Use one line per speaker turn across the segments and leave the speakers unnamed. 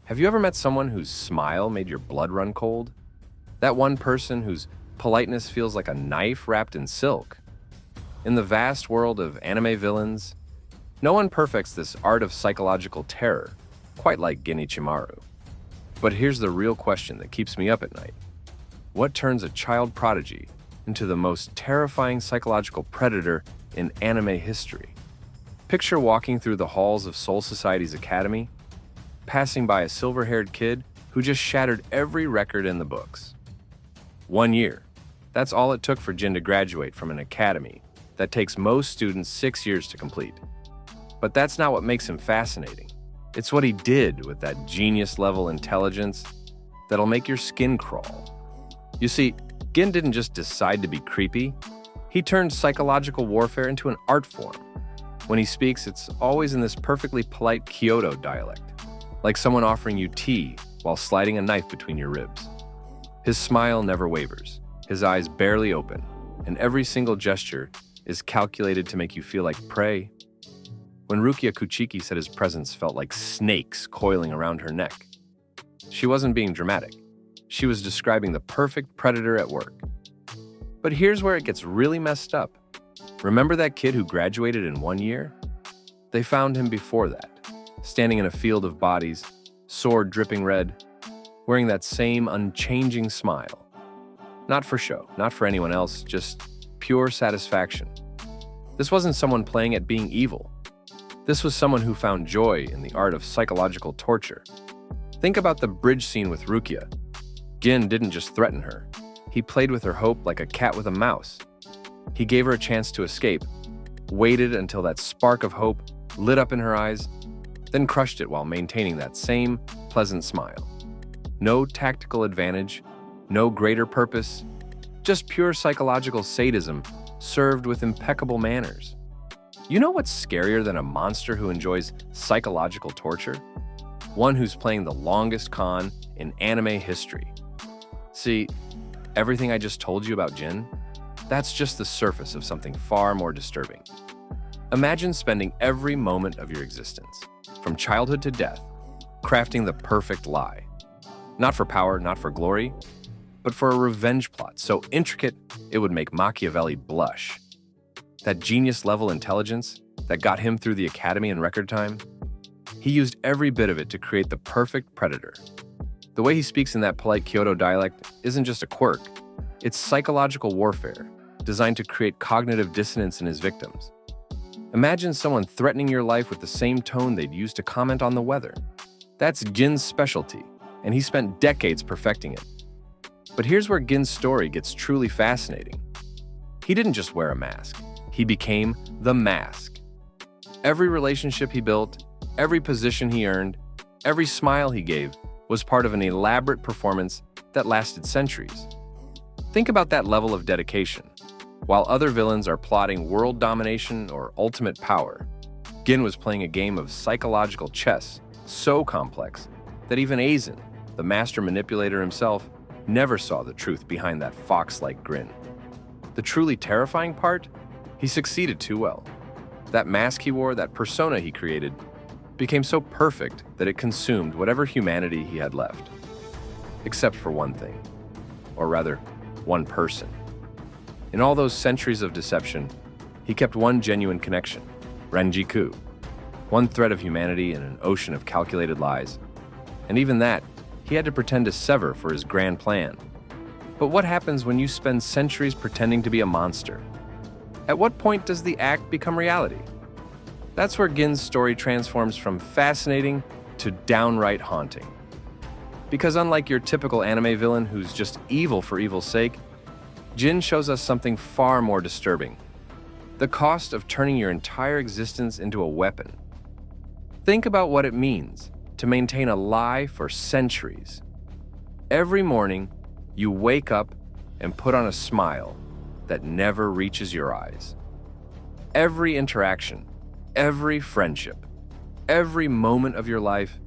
Have you ever met someone whose smile made your blood run cold? That one person whose politeness feels like a knife wrapped in silk? In the vast world of anime villains, no one perfects this art of psychological terror, quite like Ichimaru. But here's the real question that keeps me up at night. What turns a child prodigy into the most terrifying psychological predator in anime history? Picture walking through the halls of Soul Society's academy, passing by a silver-haired kid who just shattered every record in the books. 1 year. That's all it took for Jin to graduate from an academy that takes most students 6 years to complete. But that's not what makes him fascinating. It's what he did with that genius-level intelligence that'll make your skin crawl. You see, Gin didn't just decide to be creepy. He turned psychological warfare into an art form. When he speaks, it's always in this perfectly polite Kyoto dialect, like someone offering you tea while sliding a knife between your ribs. His smile never wavers, his eyes barely open, and every single gesture is calculated to make you feel like prey. When Rukia Kuchiki said his presence felt like snakes coiling around her neck, she wasn't being dramatic. She was describing the perfect predator at work. But here's where it gets really messed up. Remember that kid who graduated in 1 year? They found him before that, standing in a field of bodies, sword dripping red, wearing that same unchanging smile. Not for show, not for anyone else, just pure satisfaction. This wasn't someone playing at being evil. This was someone who found joy in the art of psychological torture. Think about the bridge scene with Rukia. Gin didn't just threaten her. He played with her hope like a cat with a mouse. He gave her a chance to escape, waited until that spark of hope lit up in her eyes, then crushed it while maintaining that same pleasant smile. No tactical advantage, no greater purpose, just pure psychological sadism served with impeccable manners. You know what's scarier than a monster who enjoys psychological torture? One who's playing the longest con in anime history. See, everything I just told you about Jin, that's just the surface of something far more disturbing. Imagine spending every moment of your existence, from childhood to death, crafting the perfect lie. Not for power, not for glory, but for a revenge plot so intricate it would make Machiavelli blush. That genius-level intelligence that got him through the academy in record time, he used every bit of it to create the perfect predator. The way he speaks in that polite Kyoto dialect isn't just a quirk, it's psychological warfare, designed to create cognitive dissonance in his victims. Imagine someone threatening your life with the same tone they'd use to comment on the weather. That's Gin's specialty, and he spent decades perfecting it. But here's where Gin's story gets truly fascinating. He didn't just wear a mask, he became the mask. Every relationship he built, every position he earned, every smile he gave was part of an elaborate performance that lasted centuries. Think about that level of dedication. While other villains are plotting world domination or ultimate power, Gin was playing a game of psychological chess so complex that even Aizen, the master manipulator himself, never saw the truth behind that fox-like grin. The truly terrifying part? He succeeded too well. That mask he wore, that persona he created, became so perfect that it consumed whatever humanity he had left. Except for one thing. Or rather, one person. In all those centuries of deception, he kept one genuine connection, Renjiku. One thread of humanity in an ocean of calculated lies. And even that, he had to pretend to sever for his grand plan. But what happens when you spend centuries pretending to be a monster? At what point does the act become reality? That's where Gin's story transforms from fascinating to downright haunting. Because unlike your typical anime villain who's just evil for evil's sake, Jin shows us something far more disturbing. The cost of turning your entire existence into a weapon. Think about what it means to maintain a lie for centuries. Every morning, you wake up and put on a smile that never reaches your eyes. Every interaction, every friendship, every moment of your life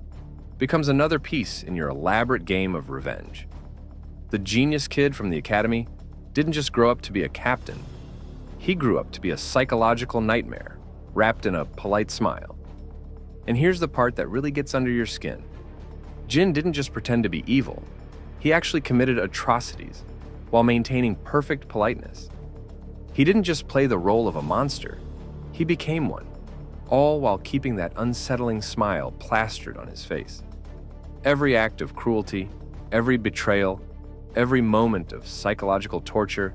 becomes another piece in your elaborate game of revenge. The genius kid from the academy didn't just grow up to be a captain. He grew up to be a psychological nightmare, wrapped in a polite smile. And here's the part that really gets under your skin. Jin didn't just pretend to be evil, he actually committed atrocities while maintaining perfect politeness. He didn't just play the role of a monster, he became one, all while keeping that unsettling smile plastered on his face. Every act of cruelty, every betrayal, every moment of psychological torture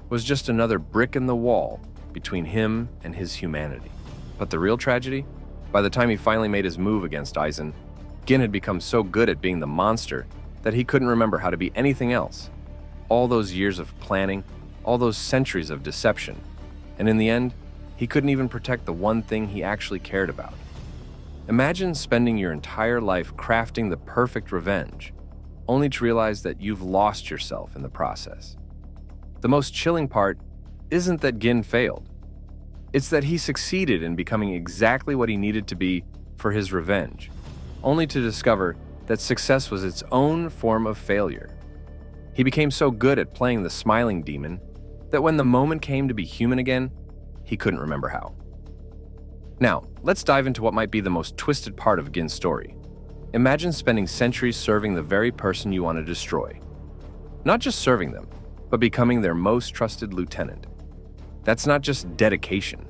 was just another brick in the wall between him and his humanity. But the real tragedy? By the time he finally made his move against Aizen, Gin had become so good at being the monster that he couldn't remember how to be anything else. All those years of planning, all those centuries of deception, and in the end, he couldn't even protect the one thing he actually cared about. Imagine spending your entire life crafting the perfect revenge, only to realize that you've lost yourself in the process. The most chilling part isn't that Gin failed. It's that he succeeded in becoming exactly what he needed to be for his revenge, only to discover that success was its own form of failure. He became so good at playing the smiling demon that when the moment came to be human again, he couldn't remember how. Now, let's dive into what might be the most twisted part of Gin's story. Imagine spending centuries serving the very person you want to destroy. Not just serving them, but becoming their most trusted lieutenant. That's not just dedication.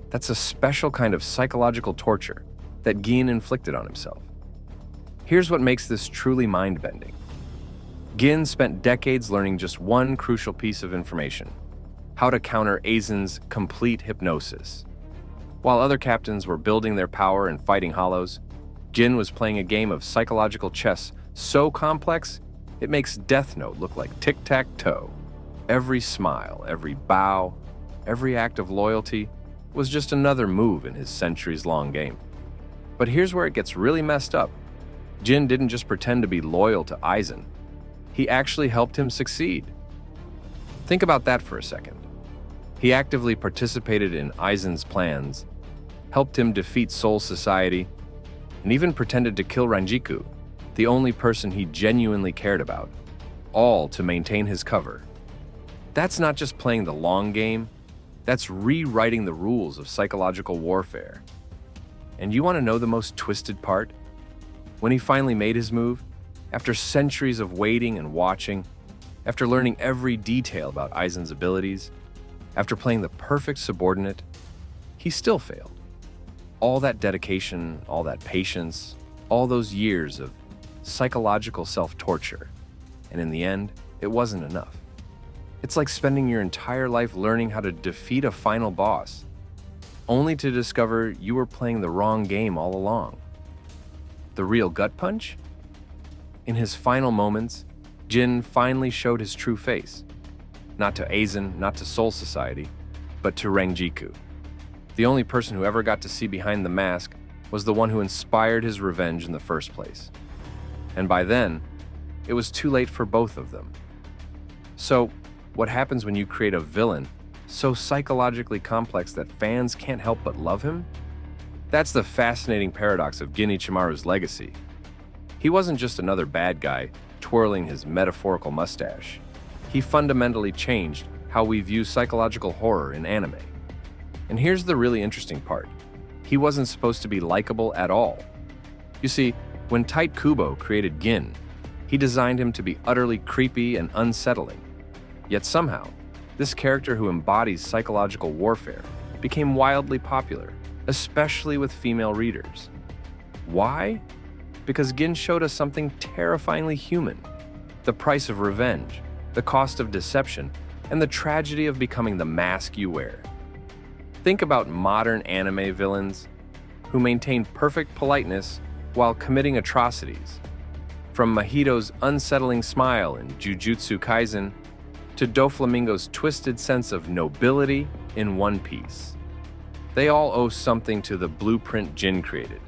That's a special kind of psychological torture that Gin inflicted on himself. Here's what makes this truly mind-bending. Gin spent decades learning just one crucial piece of information: how to counter Aizen's complete hypnosis. While other captains were building their power and fighting hollows, Gin was playing a game of psychological chess so complex, it makes Death Note look like tic-tac-toe. Every smile, every bow, every act of loyalty was just another move in his centuries-long game. But here's where it gets really messed up. Gin didn't just pretend to be loyal to Aizen. He actually helped him succeed. Think about that for a second. He actively participated in Aizen's plans, helped him defeat Soul Society, and even pretended to kill Ranjiku, the only person he genuinely cared about, all to maintain his cover. That's not just playing the long game, that's rewriting the rules of psychological warfare. And you want to know the most twisted part? When he finally made his move, after centuries of waiting and watching, after learning every detail about Aizen's abilities, after playing the perfect subordinate, he still failed. All that dedication, all that patience, all those years of psychological self-torture, and in the end, it wasn't enough. It's like spending your entire life learning how to defeat a final boss, only to discover you were playing the wrong game all along. The real gut punch? In his final moments, Jin finally showed his true face. Not to Aizen, not to Soul Society, but to Ranjiku. The only person who ever got to see behind the mask was the one who inspired his revenge in the first place. And by then, it was too late for both of them. So, what happens when you create a villain so psychologically complex that fans can't help but love him? That's the fascinating paradox of Gin Ichimaru's legacy. He wasn't just another bad guy twirling his metaphorical mustache. He fundamentally changed how we view psychological horror in anime. And here's the really interesting part. He wasn't supposed to be likable at all. You see, when Tite Kubo created Gin, he designed him to be utterly creepy and unsettling. Yet somehow, this character who embodies psychological warfare became wildly popular, especially with female readers. Why? Because Gin showed us something terrifyingly human: the price of revenge, the cost of deception, and the tragedy of becoming the mask you wear. Think about modern anime villains who maintain perfect politeness while committing atrocities. From Mahito's unsettling smile in Jujutsu Kaisen to Doflamingo's twisted sense of nobility in One Piece. They all owe something to the blueprint Jin created.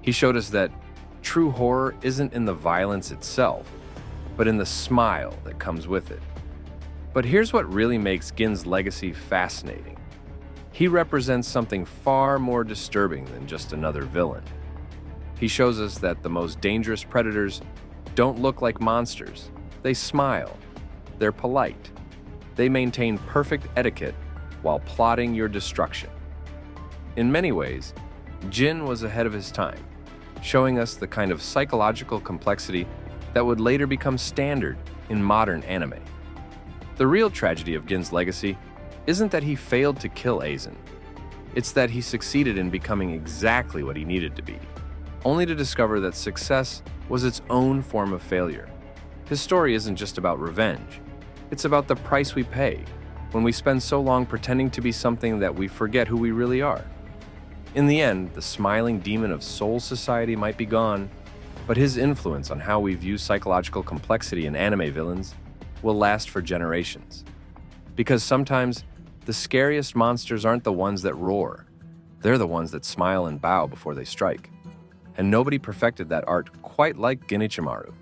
He showed us that true horror isn't in the violence itself, but in the smile that comes with it. But here's what really makes Gin's legacy fascinating. He represents something far more disturbing than just another villain. He shows us that the most dangerous predators don't look like monsters. They smile. They're polite. They maintain perfect etiquette while plotting your destruction. In many ways, Jin was ahead of his time, showing us the kind of psychological complexity that would later become standard in modern anime. The real tragedy of Gin's legacy isn't that he failed to kill Aizen. It's that he succeeded in becoming exactly what he needed to be, only to discover that success was its own form of failure. His story isn't just about revenge. It's about the price we pay when we spend so long pretending to be something that we forget who we really are. In the end, the smiling demon of Soul Society might be gone, but his influence on how we view psychological complexity in anime villains will last for generations. Because sometimes, the scariest monsters aren't the ones that roar. They're the ones that smile and bow before they strike. And nobody perfected that art quite like Ichimaru.